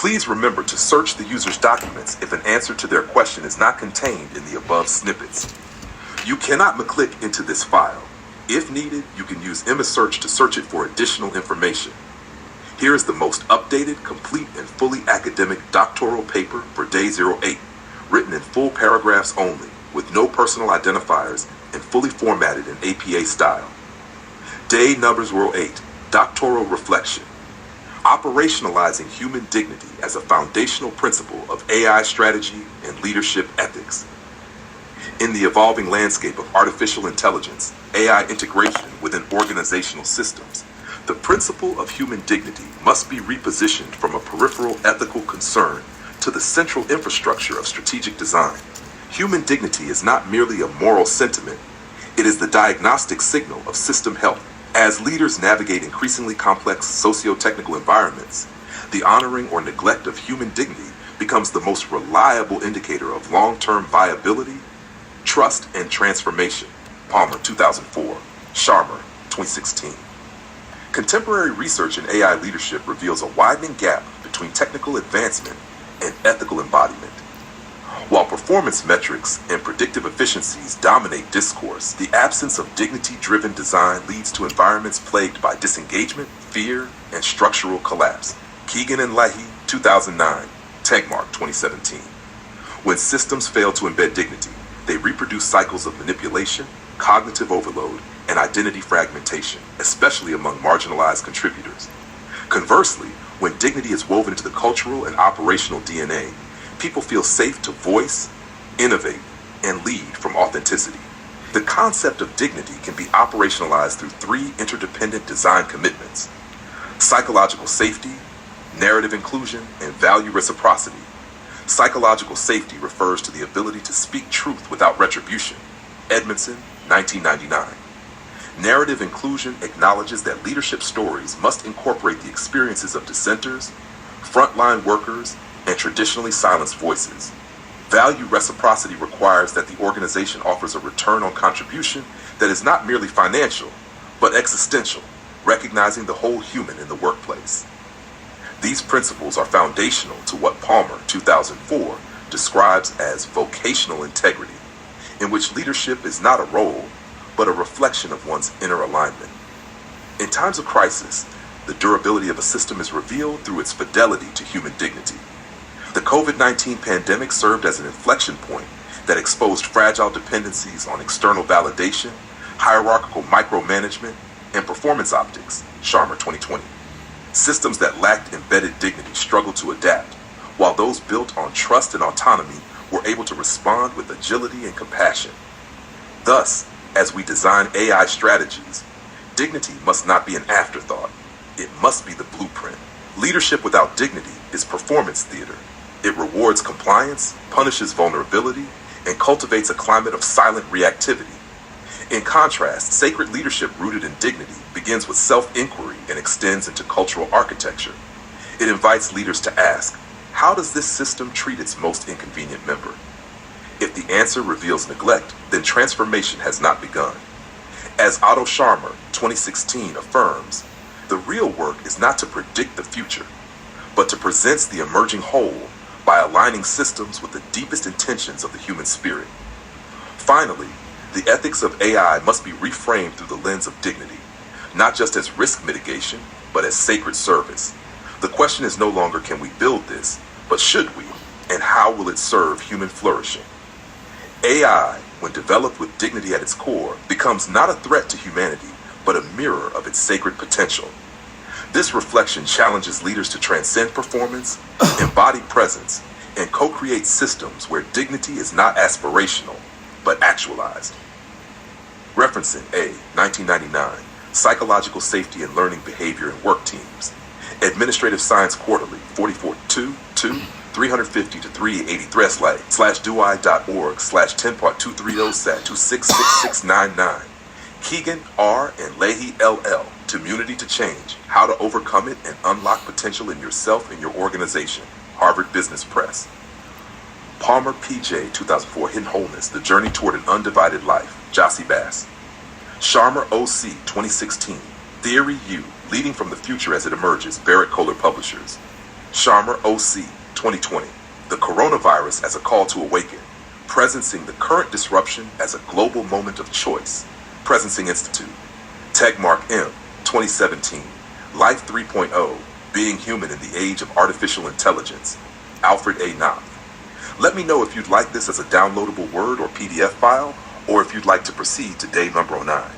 Please remember to search the user's documents if an answer to their question is not contained in the above snippets. You cannot click into this file. If needed, you can use ImaSearch to search it for additional information. Here is the most updated, complete, and fully academic doctoral paper for Day 08, written in full paragraphs only, with no personal identifiers, and fully formatted in APA style. Day numbers 08, Doctoral Reflection. Operationalizing human dignity as a foundational principle of AI strategy and leadership ethics. In the evolving landscape of artificial intelligence, AI integration within organizational systems, the principle of human dignity must be repositioned from a peripheral ethical concern to the central infrastructure of strategic design. Human dignity is not merely a moral sentiment, it is the diagnostic signal of system health. As leaders navigate increasingly complex socio-technical environments, the honoring or neglect of human dignity becomes the most reliable indicator of long-term viability, trust, and transformation. Palmer, 2004. Sharma, 2016. Contemporary research in AI leadership reveals a widening gap between technical advancement and ethical embodiment. While performance metrics and predictive efficiencies dominate discourse, the absence of dignity-driven design leads to environments plagued by disengagement, fear, and structural collapse. Keegan and Leahy, 2009. Tegmark, 2017. When systems fail to embed dignity, they reproduce cycles of manipulation, cognitive overload, and identity fragmentation, especially among marginalized contributors. Conversely, when dignity is woven into the cultural and operational DNA, people feel safe to voice, innovate, and lead from authenticity. The concept of dignity can be operationalized through three interdependent design commitments: psychological safety, narrative inclusion, and value reciprocity. Psychological safety refers to the ability to speak truth without retribution. Edmondson, 1999. Narrative inclusion acknowledges that leadership stories must incorporate the experiences of dissenters, frontline workers, and traditionally silenced voices. Value reciprocity requires that the organization offers a return on contribution that is not merely financial, but existential, recognizing the whole human in the workplace. These principles are foundational to what Palmer, 2004, describes as vocational integrity, in which leadership is not a role, but a reflection of one's inner alignment. In times of crisis, the durability of a system is revealed through its fidelity to human dignity. The COVID-19 pandemic served as an inflection point that exposed fragile dependencies on external validation, hierarchical micromanagement, and performance optics. Sharma, 2020. Systems that lacked embedded dignity struggled to adapt, while those built on trust and autonomy were able to respond with agility and compassion. Thus, as we design AI strategies, dignity must not be an afterthought. It must be the blueprint. Leadership without dignity is performance theater. It rewards compliance, punishes vulnerability, and cultivates a climate of silent reactivity. In contrast, sacred leadership rooted in dignity begins with self-inquiry and extends into cultural architecture. It invites leaders to ask, how does this system treat its most inconvenient member? If the answer reveals neglect, then transformation has not begun. As Otto Scharmer, 2016, affirms, the real work is not to predict the future, but to present the emerging whole by aligning systems with the deepest intentions of the human spirit. Finally, the ethics of AI must be reframed through the lens of dignity, not just as risk mitigation, but as sacred service. The question is no longer can we build this, but should we, and how will it serve human flourishing? AI, when developed with dignity at its core, becomes not a threat to humanity, but a mirror of its sacred potential. This reflection challenges leaders to transcend performance, embody presence, and co-create systems where dignity is not aspirational, but actualized. Referencing A, 1999, Psychological Safety and Learning Behavior in Work Teams. Administrative Science Quarterly, 44.2, 350 to 380/dui.org/10.230/266699. Keegan, R. and Leahy, LL. Community to Change, How to Overcome It and Unlock Potential in Yourself and Your Organization. Harvard Business Press. Palmer, P.J., 2004, Hidden Wholeness, The Journey Toward an Undivided Life. Jossy Bass. Sharmer, O.C., 2016, Theory U, Leading from the Future as It Emerges. Barrett Kohler Publishers. Sharma OC 2020. The coronavirus as a call to awaken. Presencing the current disruption as a global moment of choice. Presencing Institute. Tegmark M 2017. Life 3.0. Being Human in the Age of Artificial Intelligence. Alfred A. Knopf. Let me know if you'd like this as a downloadable Word or PDF file, or if you'd like to proceed to day number 9.